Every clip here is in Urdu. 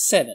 7।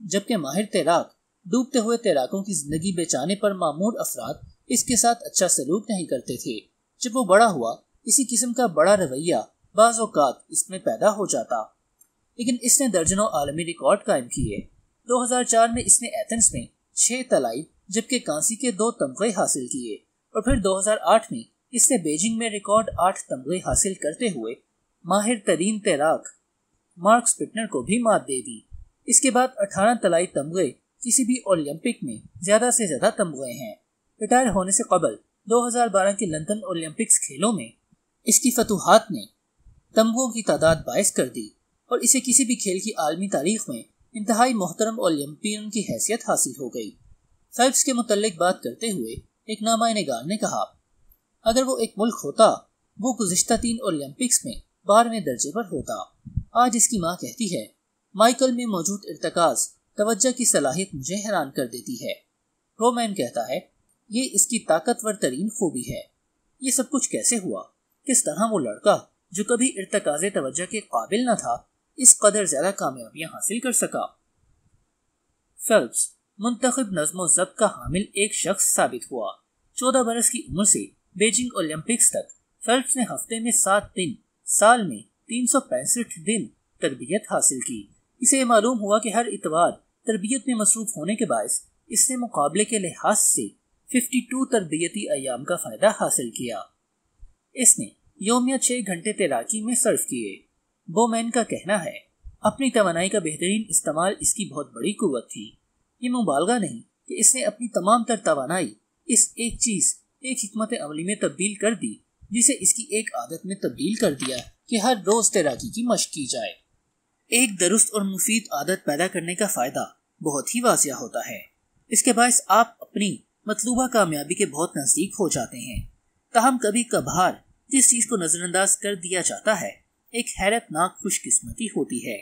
جبکہ ماہر تیراک ڈوبتے ہوئے تیراکوں کی زندگی بچانے پر مامور افراد اس کے ساتھ اچھا سلوک نہیں کرتے تھے۔ جب وہ بڑا ہوا اسی قسم کا بڑا رویہ بعض اوقات اس میں پیدا ہو جاتا، لیکن اس نے درجنوں عالمی ریکارڈ قائم کیے۔ 2004 میں اس نے ایتھنز میں 6 طلائی جبکہ کانسی کے 2 تمغے حاصل کیے، اور پھر 2008 میں اس نے بیجنگ میں ریکارڈ 8 تمغے حاصل کرتے ہوئے ماہر ترین تیراک مارک سپٹنر کو بھی مات دے دی۔ اس کے بعد 18 طلائی تمغے کسی بھی اولمپک میں زیادہ سے زیادہ تمغے ہیں۔ ریٹائر ہونے سے قبل 2012 کے لندن اولمپکس کھیلوں میں اس کی فتوحات نے تمغوں کی تعداد 22 کر دی اور اسے کسی بھی کھیل کی عالمی تاریخ میں انتہائی محترم اولمپئن کی حیثیت حاصل ہو گئی۔ فیلپس کے متعلق بات کرتے ہوئے ایک نامہ نگار نے کہا، اگر وہ ایک ملک ہوتا وہ گزشتہ 3 اولمپکس میں 12ویں درجے پر ہوتا۔ آج اس کی ماں کہتی ہے، مائیکل میں موجود ارتکاز توجہ کی صلاحیت مجھے حیران کر دیتی ہے۔ رومین کہتا ہے، یہ اس کی طاقتور ترین خوبی ہے۔ یہ سب کچھ کیسے ہوا؟ کس طرح وہ لڑکا جو کبھی ارتکاز توجہ کے قابل نہ تھا اس قدر زیادہ کامیابیاں حاصل کر سکا؟ فیلپس منتخب نظم و ضبط کا حامل ایک شخص ثابت ہوا۔ 14 برس کی عمر سے بیجنگ اولمپکس تک فیلپس نے ہفتے میں 7 دن، سال میں 365 دن تربیت حاصل کی۔ اسے معلوم ہوا کہ ہر اتوار تربیت میں مصروف ہونے کے باعث اس نے مقابلے کے لحاظ سے 52 تربیتی ایام کا فائدہ حاصل کیا۔ اس نے یومیہ 6 گھنٹے تیراکی میں صرف کیے۔ بومین کا کہنا ہے، اپنی توانائی کا بہترین استعمال اس کی بہت بڑی قوت تھی۔ یہ مبالغہ نہیں کہ اس نے اپنی تمام تر توانائی اس ایک حکمت عملی میں تبدیل کر دی، جسے اس کی ایک عادت میں تبدیل کر دیا کہ ہر روز تیراکی کی مشق کی جائے۔ ایک درست اور مفید عادت پیدا کرنے کا فائدہ بہت ہی واضح ہوتا ہے۔ اس کے باعث آپ اپنی مطلوبہ کامیابی کے بہت نزدیک ہو جاتے ہیں۔ تاہم کبھی کبھار جس چیز کو نظر انداز کر دیا جاتا ہے ایک حیرت ناک خوش قسمتی ہوتی ہے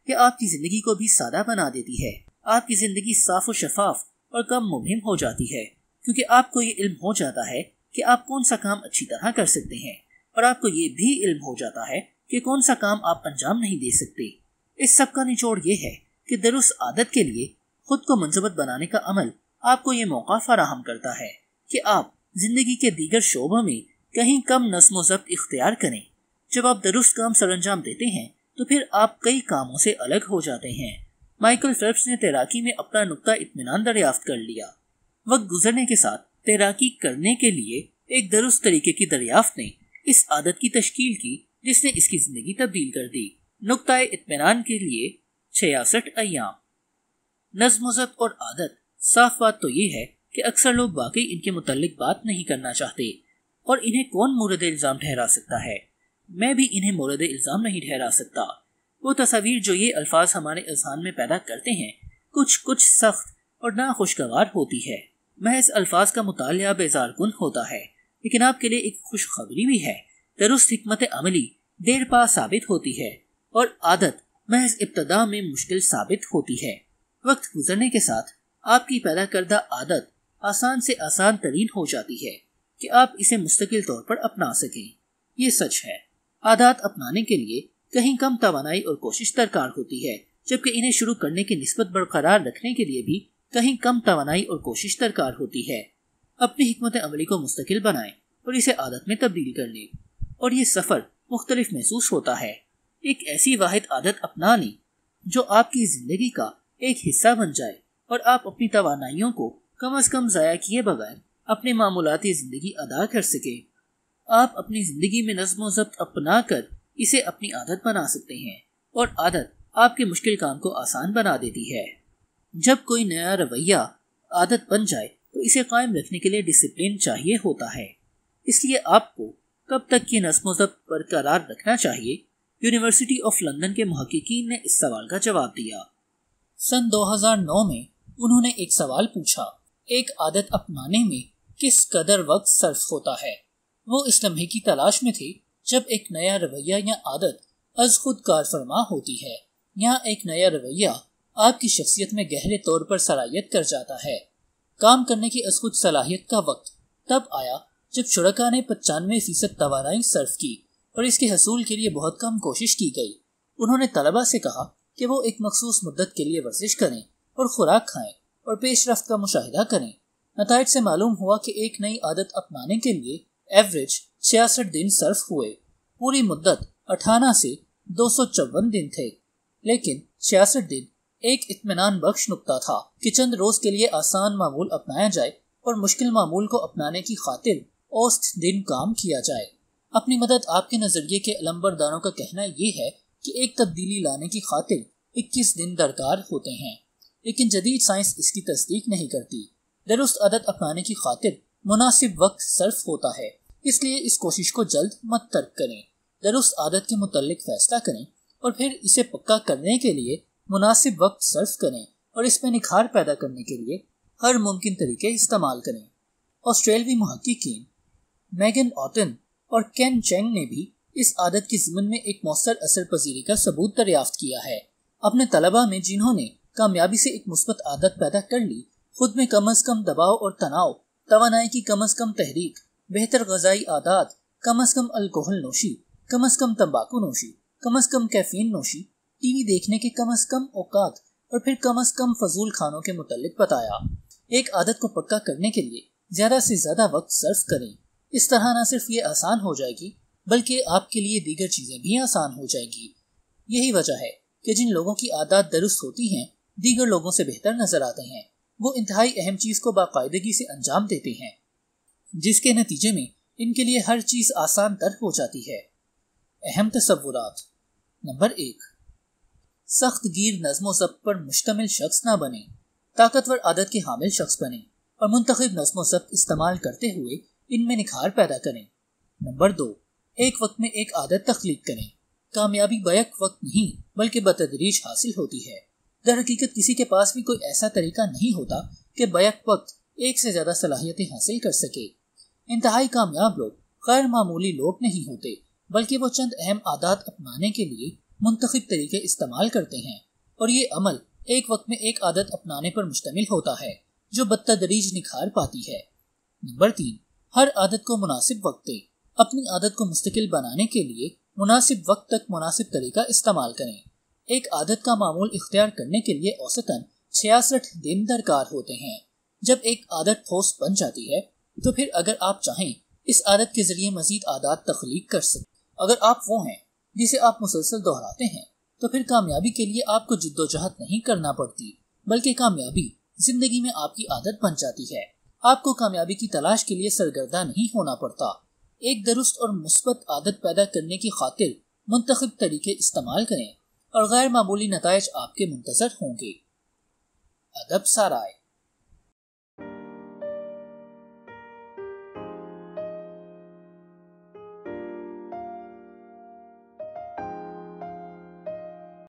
کہ آپ کی زندگی کو بھی سادہ بنا دیتی ہے۔ آپ کی زندگی صاف و شفاف اور کم مبہم ہو جاتی ہے، کیونکہ آپ کو یہ علم ہو جاتا ہے کہ آپ کون سا کام اچھی طرح کر سکتے ہیں، اور آپ کو یہ بھی علم ہو جاتا ہے کہ کون سا کام آپ انجام نہیں دے سکتے۔ اس سب کا نچوڑ یہ ہے کہ درست عادت کے لیے خود کو منضبط بنانے کا عمل آپ کو یہ موقع فراہم کرتا ہے کہ آپ زندگی کے دیگر شعبوں میں کہیں کم نظم و ضبط اختیار کریں۔ جب آپ درست کام سر انجام دیتے ہیں تو پھر آپ کئی کاموں سے الگ ہو جاتے ہیں۔ مائیکل فیلپس نے تیراکی میں اپنا نقطہ اطمینان دریافت کر لیا۔ وقت گزرنے کے ساتھ تیراکی کرنے کے لیے ایک درست طریقے کی دریافت نے اس عادت کی تشکیل کی جس نے اس کی زندگی تبدیل کر دی۔ نقطہ اطمینان کے لیے 66 ایام۔ نظم و ضبط اور عادت۔ صاف بات تو یہ ہے کہ اکثر لوگ واقعی ان کے متعلق بات نہیں کرنا چاہتے، اور انہیں کون مورد الزام ٹھہرا سکتا ہے؟ میں بھی انہیں مورد الزام نہیں ٹھہرا سکتا۔ وہ تصاویر جو یہ الفاظ ہمارے اذہان میں پیدا کرتے ہیں کچھ سخت اور ناخوشگوار ہوتی ہے۔ محض الفاظ کا مطالعہ بیزار کن ہوتا ہے، لیکن آپ کے لیے ایک خوشخبری بھی ہے۔ درست حکمت عملی دیر پا ثابت ہوتی ہے، اور عادت محض ابتدا میں مشکل ثابت ہوتی ہے۔ وقت گزرنے کے ساتھ آپ کی پیدا کردہ عادت آسان سے آسان ترین ہو جاتی ہے کہ آپ اسے مستقل طور پر اپنا سکیں۔ یہ سچ ہے۔ عادات اپنانے کے لیے کہیں کم توانائی اور کوشش درکار ہوتی ہے، جبکہ انہیں شروع کرنے کی نسبت برقرار رکھنے کے لیے بھی کہیں کم توانائی اور کوشش درکار ہوتی ہے۔ اپنی حکمت عملی کو مستقل بنائیں اور اسے عادت میں تبدیل کر لیں، اور یہ سفر مختلف محسوس ہوتا ہے۔ ایک ایسی واحد عادت اپنا لیں جو آپ کی زندگی کا ایک حصہ بن جائے، اور آپ اپنی توانائیوں کو کم از کم ضائع کیے بغیر اپنے معمولاتی زندگی ادا کر سکیں۔ آپ اپنی زندگی میں نظم و ضبط اپنا کر اسے اپنی عادت بنا سکتے ہیں، اور عادت آپ کے مشکل کام کو آسان بنا دیتی ہے۔ جب کوئی نیا رویہ عادت بن جائے تو اسے قائم رکھنے کے لیے ڈسپلن چاہیے ہوتا ہے۔ اس لیے آپ کو کب تک یہ نظم و ضبط برقرار رکھنا چاہیے؟ یونیورسٹی آف لندن کے محققین نے اس سوال کا جواب دیا۔ سن 2009 میں انہوں نے ایک سوال پوچھا، ایک عادت اپنانے میں کس قدر وقت صرف ہوتا ہے؟ وہ اس لمحے کی تلاش میں تھے جب ایک نیا رویہ یا عادت از خود کار فرما ہوتی ہے۔ یہاں ایک نیا رویہ آپ کی شخصیت میں گہرے طور پر سرایت کر جاتا ہے۔ کام کرنے کی از خود صلاحیت کا وقت تب آیا جب شرکاء نے 95% توانائی صرف کی اور اس کے حصول کے لیے بہت کم کوشش کی گئی۔ انہوں نے طلباء سے کہا کہ وہ ایک مخصوص مدت کے لیے ورزش کریں اور خوراک کھائیں اور پیش رفت کا مشاہدہ کریں۔ نتائج سے معلوم ہوا کہ ایک نئی عادت اپنانے کے لیے ایوریج 66 دن صرف ہوئے۔ پوری مدت 58 سے 254 دن تھے، لیکن 66 دن ایک اطمینان بخش نقطہ تھا کہ چند روز کے لیے آسان معمول اپنایا جائے اور مشکل معمول کو اپنانے کی خاطر اوسط دن کام کیا جائے۔ اپنی مدد آپ کے نظریے کے علمبرداروں کا کہنا یہ ہے کہ ایک تبدیلی لانے کی خاطر 21 دن درکار ہوتے ہیں، لیکن جدید سائنس اس کی تصدیق نہیں کرتی۔ درست عادت اپنانے کی خاطر مناسب وقت صرف ہوتا ہے، اس لیے اس کوشش کو جلد مت ترک کریں۔ درست عادت کے متعلق فیصلہ کریں اور پھر اسے پکا کرنے کے لیے مناسب وقت صرف کریں اور اس میں نکھار پیدا کرنے کے لیے ہر ممکن طریقے استعمال کریں۔ آسٹریلوی محققین میگن آٹن اور کین چینگ نے بھی اس عادت کے ضمن میں ایک مؤثر اثر پذیری کا ثبوت دریافت کیا ہے۔ اپنے طلباء میں جنہوں نے کامیابی سے ایک مثبت عادت پیدا کر لی، خود میں کم از کم دباؤ اور تناؤ، توانائی کی کم از کم تحریک، بہتر غذائی عادات، کم از کم الکحل نوشی، کم از کم تمباکو نوشی، کم از کم کیفین نوشی، ٹی وی دیکھنے کے کم از کم اوقات اور پھر کم از کم فضول کھانوں کے متعلق بتایا۔ ایک عادت کو پکا کرنے کے لیے زیادہ سے زیادہ وقت صرف کریں۔ اس طرح نہ صرف یہ آسان ہو جائے گی بلکہ آپ کے لیے دیگر چیزیں بھی آسان ہو جائیں گی۔ یہی وجہ ہے کہ جن لوگوں کی عادات درست ہوتی ہیں دیگر لوگوں سے بہتر نظر آتے ہیں۔ وہ انتہائی اہم چیز کو باقاعدگی سے انجام دیتے ہیں، جس کے نتیجے میں ان کے لیے ہر چیز آسان تر ہو جاتی ہے۔ اہم تصورات۔ نمبر 1، سخت گیر نظم و ضبط پر مشتمل شخص نہ بنیں۔ طاقتور عادت کے حامل شخص بنیں اور منتخب نظم و ضبط استعمال کرتے ہوئے ان میں نکھار پیدا کریں۔ نمبر 2، ایک وقت میں ایک عادت تخلیق کریں۔ کامیابی بیک وقت نہیں بلکہ بتدریج حاصل ہوتی ہے۔ در حقیقت کسی کے پاس بھی کوئی ایسا طریقہ نہیں ہوتا کہ بیک وقت ایک سے زیادہ صلاحیتیں حاصل کر سکے۔ انتہائی کامیاب لوگ غیر معمولی لوگ نہیں ہوتے، بلکہ وہ چند اہم عادات اپنانے کے لیے منتخب طریقے استعمال کرتے ہیں، اور یہ عمل ایک وقت میں ایک عادت اپنانے پر مشتمل ہوتا ہے جو بتدریج نکھار پاتی ہے۔ نمبر 3، ہر عادت کو مناسب وقت دیں۔ اپنی عادت کو مستقل بنانے کے لیے مناسب وقت تک مناسب طریقہ استعمال کریں۔ ایک عادت کا معمول اختیار کرنے کے لیے اوسطاً 66 دن درکار ہوتے ہیں۔ جب ایک عادت ٹھوس بن جاتی ہے تو پھر اگر آپ چاہیں اس عادت کے ذریعے مزید عادات تخلیق کر سکیں۔ اگر آپ وہ ہیں جسے آپ مسلسل دہراتے ہیں تو پھر کامیابی کے لیے آپ کو جد و جہد نہیں کرنا پڑتی، بلکہ کامیابی زندگی میں آپ کی عادت بن جاتی ہے۔ آپ کو کامیابی کی تلاش کے لیے سرگرداں نہیں ہونا پڑتا۔ ایک درست اور مثبت عادت پیدا کرنے کی خاطر منتخب طریقے استعمال کریں اور غیر معمولی نتائج آپ کے منتظر ہوں گے۔ ادب سارائے۔